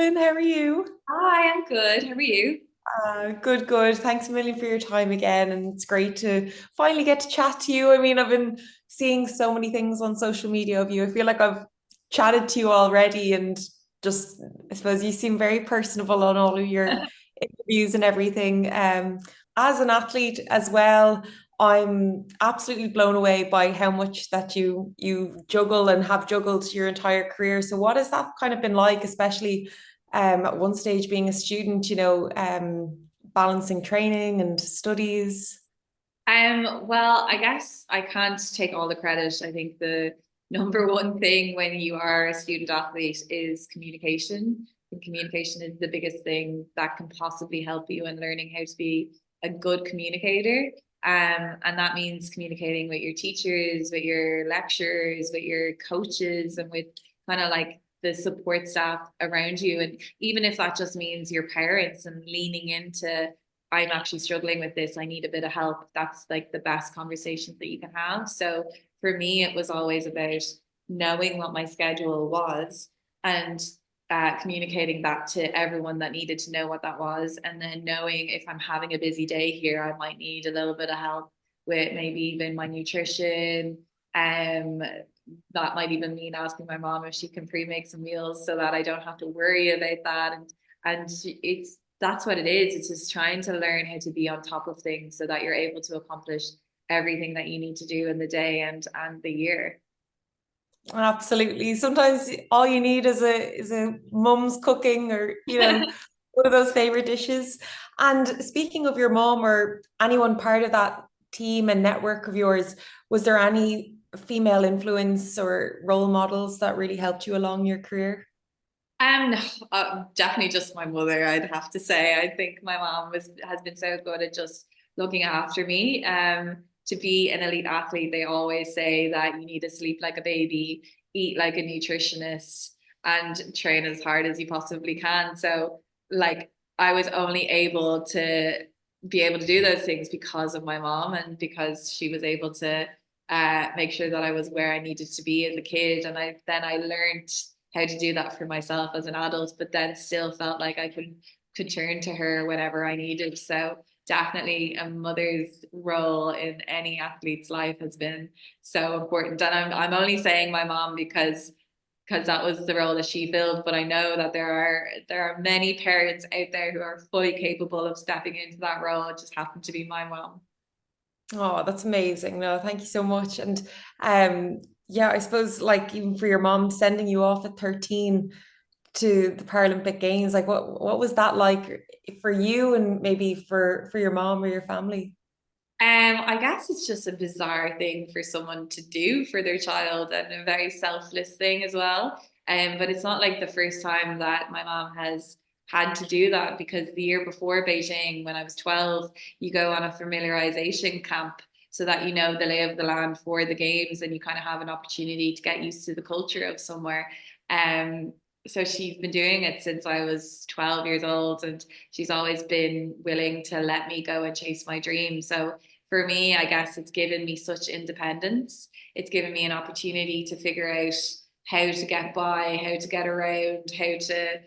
Ellen. How are you? Hi, I'm good. How are you? Good, good. Thanks a million for your time again. And it's great to finally get to chat to you. I mean, I've been seeing so many things on social media of you. I feel like I've chatted to you already, and just, I suppose you seem very personable on all of your interviews and everything. As an athlete as well, I'm absolutely blown away by how much that you juggle and have juggled your entire career. So what has that kind of been like, especially at one stage being a student, balancing training and studies? Well, I guess I can't take all the credit. I think the number one thing when you are a student athlete is communication. And communication is the biggest thing that can possibly help you in learning how to be a good communicator. And that means communicating with your teachers, with your lecturers, with your coaches, and with kind of like the support staff around you. And even if that just means your parents and leaning into I'm actually struggling with this. I need a bit of help. That's like the best conversations that you can have. So for me, it was always about knowing what my schedule was and communicating that to everyone that needed to know what that was. And then knowing if I'm having a busy day here, I might need a little bit of help with maybe even my nutrition. Um, that might even mean asking my mom if she can pre-make some meals so that I don't have to worry about that. And it's that's what it is. It's just trying to learn how to be on top of things so that you're able to accomplish everything that you need to do in the day and the year. Absolutely. Sometimes all you need is a mum's cooking, or one of those favorite dishes. And speaking of your mom or anyone part of that team and network of yours, was there any female influence or role models that really helped you along your career? Um, Definitely just my mother, I'd have to say. I think my mom has been so good at just looking after me. To be an elite athlete, they always say that you need to sleep like a baby, eat like a nutritionist, and train as hard as you possibly can. So, like, I was only able to be able to do those things because of my mom and because she was able to make sure that I was where I needed to be as a kid. And I learned how to do that for myself as an adult, but then still felt like I could turn to her whenever I needed. So definitely a mother's role in any athlete's life has been so important. And I'm only saying my mom because that was the role that she filled. But I know that there are many parents out there who are fully capable of stepping into that role. It just happened to be my mom. Oh, that's amazing. No, thank you so much. And yeah, I suppose like even for your mom sending you off at 13 to the Paralympic Games, like what was that like for you and maybe for your mom or your family? I guess it's just a bizarre thing for someone to do for their child and a very selfless thing as well. But it's not like the first time that my mom has had to do that because the year before Beijing, when I was 12, you go on a familiarization camp so that you know the lay of the land for the games and you kind of have an opportunity to get used to the culture of somewhere. Um, so she's been doing it since I was 12 years old, and she's always been willing to let me go and chase my dreams. So for me, I guess it's given me such independence. It's given me an opportunity to figure out how to get by, how to get around, how to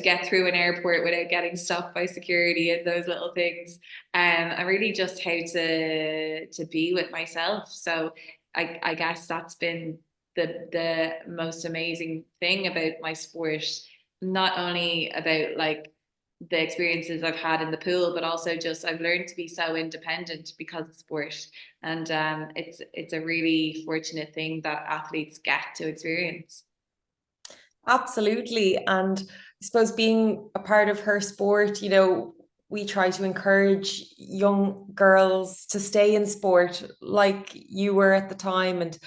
get through an airport without getting stopped by security and those little things. And really just how to be with myself. So I guess that's been the most amazing thing about my sport. Not only about like the experiences I've had in the pool, but also just I've learned to be so independent because of sport, and it's a really fortunate thing that athletes get to experience. Absolutely. And I suppose being a part of her sport, we try to encourage young girls to stay in sport like you were at the time. And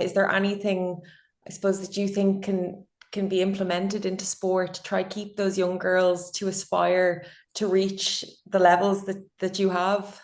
is there anything, I suppose, that you think can be implemented into sport to try keep those young girls to aspire to reach the levels that you have?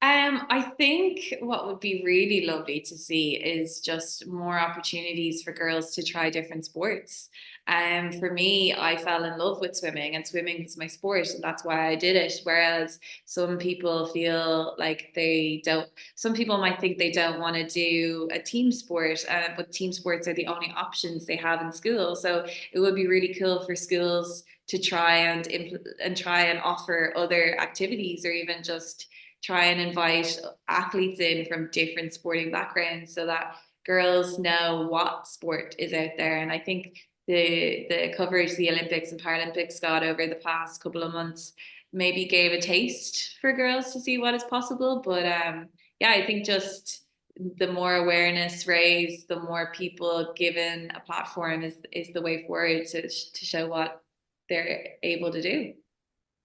I think what would be really lovely to see is just more opportunities for girls to try different sports. For me, I fell in love with swimming, and swimming is my sport, and that's why I did it. Whereas some people feel like they don't, some people might think they don't want to do a team sport, but team sports are the only options they have in school. So it would be really cool for schools to try and try and offer other activities, or even just try and invite athletes in from different sporting backgrounds, so that girls know what sport is out there. And I think the coverage the Olympics and Paralympics got over the past couple of months maybe gave a taste for girls to see what is possible. But yeah, I think just the more awareness raised, the more people given a platform is the way forward to show what they're able to do.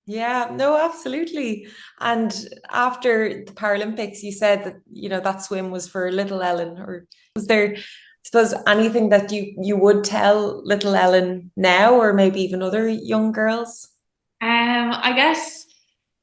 Yeah, no, absolutely. And after the Paralympics, you said that, that swim was for little Ellen, or was there, I suppose, anything that you would tell little Ellen now, or maybe even other young girls? I guess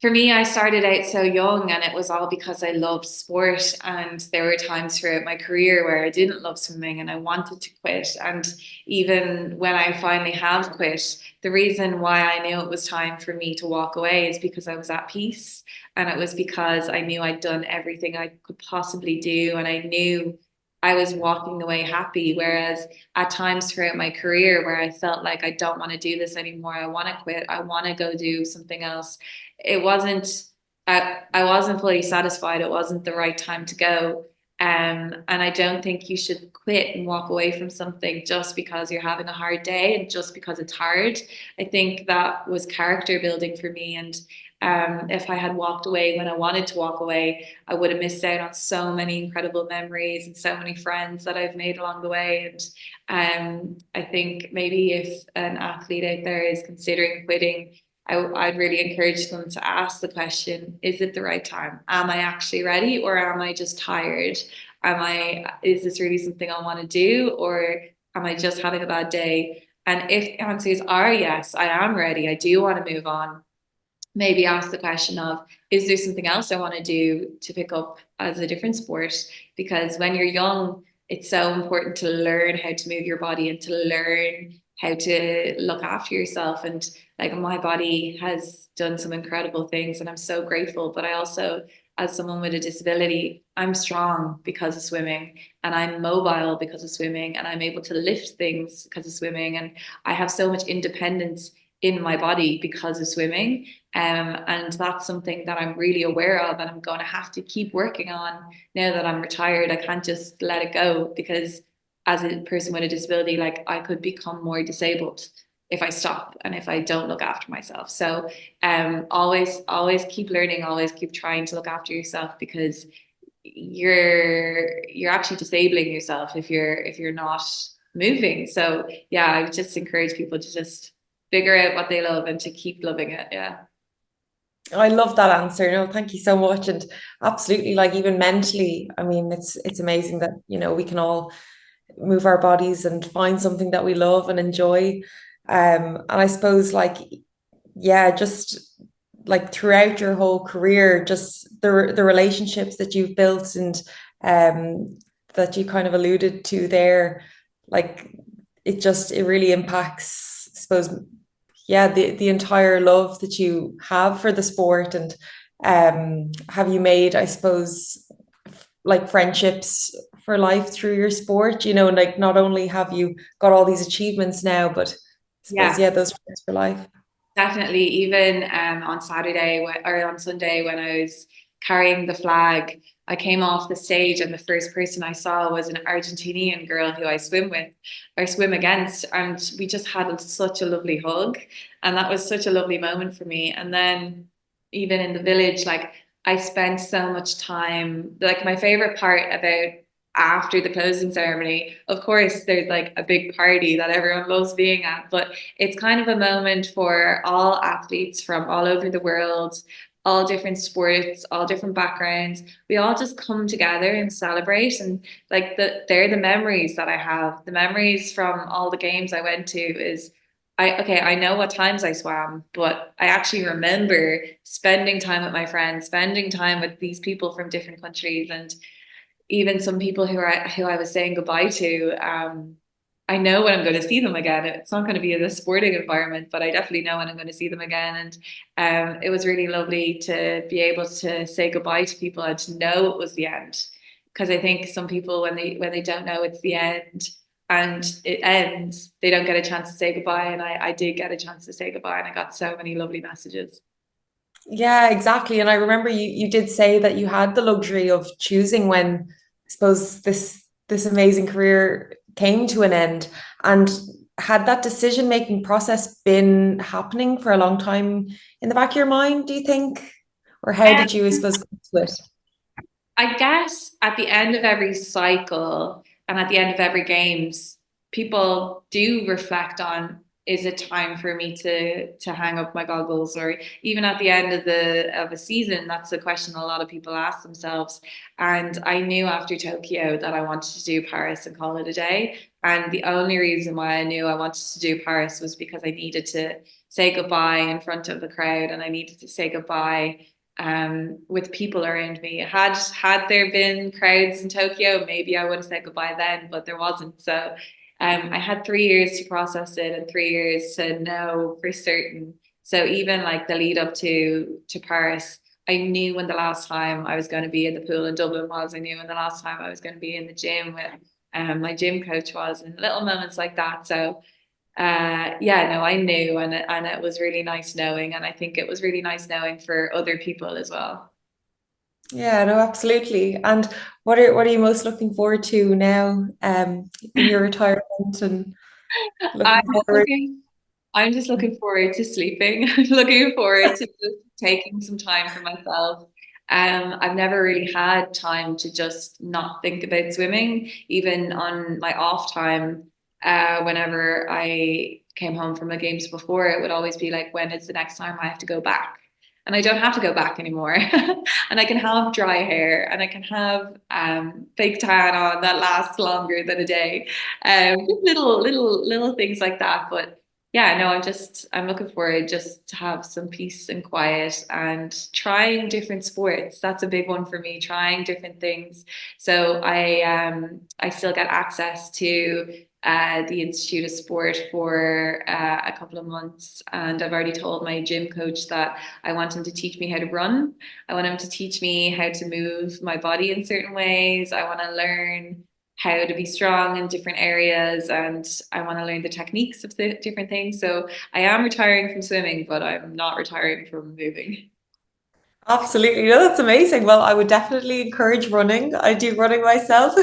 for me, I started out so young, and it was all because I loved sport. And there were times throughout my career where I didn't love swimming and I wanted to quit. And even when I finally have quit, the reason why I knew it was time for me to walk away is because I was at peace. And it was because I knew I'd done everything I could possibly do. And I knew I was walking away happy. Whereas at times throughout my career where I felt like I don't want to do this anymore, I want to quit, I want to go do something else, it wasn't, I wasn't fully satisfied. It wasn't the right time to go. And I don't think you should quit and walk away from something just because you're having a hard day and just because it's hard. I think that was character building for me. And if I had walked away when I wanted to walk away, I would have missed out on so many incredible memories and so many friends that I've made along the way. And I think maybe if an athlete out there is considering quitting, I'd really encourage them to ask the question, is it the right time? Am I actually ready, or am I just tired? Is this really something I want to do, or am I just having a bad day? And if answers are yes, I am ready, I do want to move on, maybe ask the question of, is there something else I want to do to pick up as a different sport? Because when you're young, it's so important to learn how to move your body and to learn how to look after yourself. And like, my body has done some incredible things and I'm so grateful. But I also, as someone with a disability, I'm strong because of swimming, and I'm mobile because of swimming, and I'm able to lift things because of swimming. And I have so much independence in my body because of swimming. And that's something that I'm really aware of, and I'm going to have to keep working on now that I'm retired. I can't just let it go, because as a person with a disability, like, I could become more disabled if I stop and if I don't look after myself. So always keep learning, always keep trying to look after yourself, because you're actually disabling yourself if you're not moving. So yeah, I would just encourage people to just figure out what they love and to keep loving it. Yeah. I love that answer. No, thank you so much. And absolutely, like, even mentally, I mean, it's amazing that, we can all move our bodies and find something that we love and enjoy. And I suppose, like, yeah, just like throughout your whole career, just the relationships that you've built, and that you kind of alluded to there, like, it really impacts, I suppose, yeah, the entire love that you have for the sport. And have you made, I suppose, like, friendships for life through your sport, and like, not only have you got all these achievements now, but I suppose, Yeah, yeah, those friends for life. definitely. Even on Saturday or on Sunday when I was carrying the flag, I came off the stage and the first person I saw was an Argentinian girl who I swim with or swim against. And we just had such a lovely hug. And that was such a lovely moment for me. And then even in the village, like, I spent so much time, like, my favorite part about after the closing ceremony, of course, there's like a big party that everyone loves being at, but it's kind of a moment for all athletes from all over the world, all different sports, all different backgrounds. We all just come together and celebrate. And like, they're the memories that I have. The memories from all the games I went to is, I know what times I swam, but I actually remember spending time with my friends, spending time with these people from different countries, and even some people who I was saying goodbye to. I know when I'm going to see them again. It's not going to be in a sporting environment, but I definitely know when I'm going to see them again. And it was really lovely to be able to say goodbye to people and to know it was the end. Because I think some people, when they don't know it's the end and it ends, they don't get a chance to say goodbye. And I did get a chance to say goodbye, and I got so many lovely messages. Yeah, exactly. And I remember you did say that you had the luxury of choosing when, I suppose, this amazing career came to an end. And had that decision making process been happening for a long time in the back of your mind, do you think? Or how did you, I suppose, come to it? I guess at the end of every cycle and at the end of every games, people do reflect on, is it time for me to hang up my goggles? Or even at the end of a season, that's a question a lot of people ask themselves. And I knew after Tokyo that I wanted to do Paris and call it a day. And the only reason why I knew I wanted to do Paris was because I needed to say goodbye in front of the crowd, and I needed to say goodbye with people around me. Had there been crowds in Tokyo, maybe I would have said goodbye then, but there wasn't. So I had 3 years to process it and 3 years to know for certain. So even like the lead up to Paris, I knew when the last time I was going to be in the pool in Dublin was. I knew when the last time I was going to be in the gym with my gym coach was, and little moments like that. So yeah, no, I knew, and it was really nice knowing, and I think it was really nice knowing for other people as well. Yeah, no, absolutely. And what are you most looking forward to now, in your retirement and I'm looking just forward? looking, I'm just looking forward to sleeping. I'm looking forward to just taking some time for myself. I've never really had time to just not think about swimming, even on my off time. Whenever I came home from the games before, it would always be like, when is the next time I have to go back? And I don't have to go back anymore. And I can have dry hair, and I can have fake tan on that lasts longer than a day. Just little things like that. But yeah, no, I'm looking forward just to have some peace and quiet and trying different sports. That's a big one for me, trying different things. So I still get access to the Institute of Sport for a couple of months, and I've already told my gym coach that I want him to teach me how to run. I want him to teach me how to move my body in certain ways. I want to learn how to be strong in different areas, and I want to learn the techniques of the different things. So I am retiring from swimming, but I'm not retiring from moving. Absolutely. No, that's amazing. Well, I would definitely encourage running. I do running myself.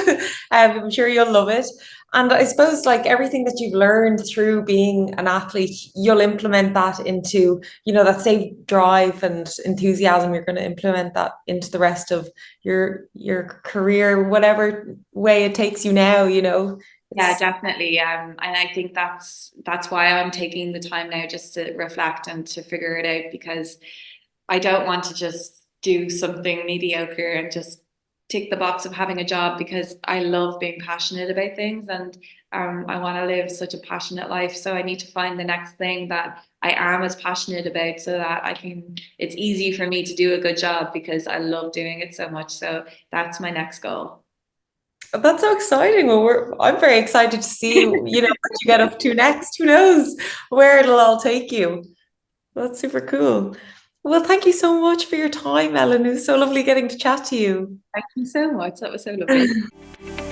I'm sure you'll love it. And I suppose like everything that you've learned through being an athlete, you'll implement that into, that same drive and enthusiasm. You're going to implement that into the rest of your career, whatever way it takes you now. Yeah, It's definitely. And I think that's why I'm taking the time now just to reflect and to figure it out, because I don't want to just do something mediocre and just tick the box of having a job, because I love being passionate about things, and I want to live such a passionate life. So I need to find the next thing that I am as passionate about, so that it's easy for me to do a good job because I love doing it so much. So that's my next goal. That's so exciting. Well, I'm very excited to see, what you get up to next. Who knows where it'll all take you. That's super cool. Well, thank you so much for your time, Ellen. It was so lovely getting to chat to you. Thank you so much. That was so lovely.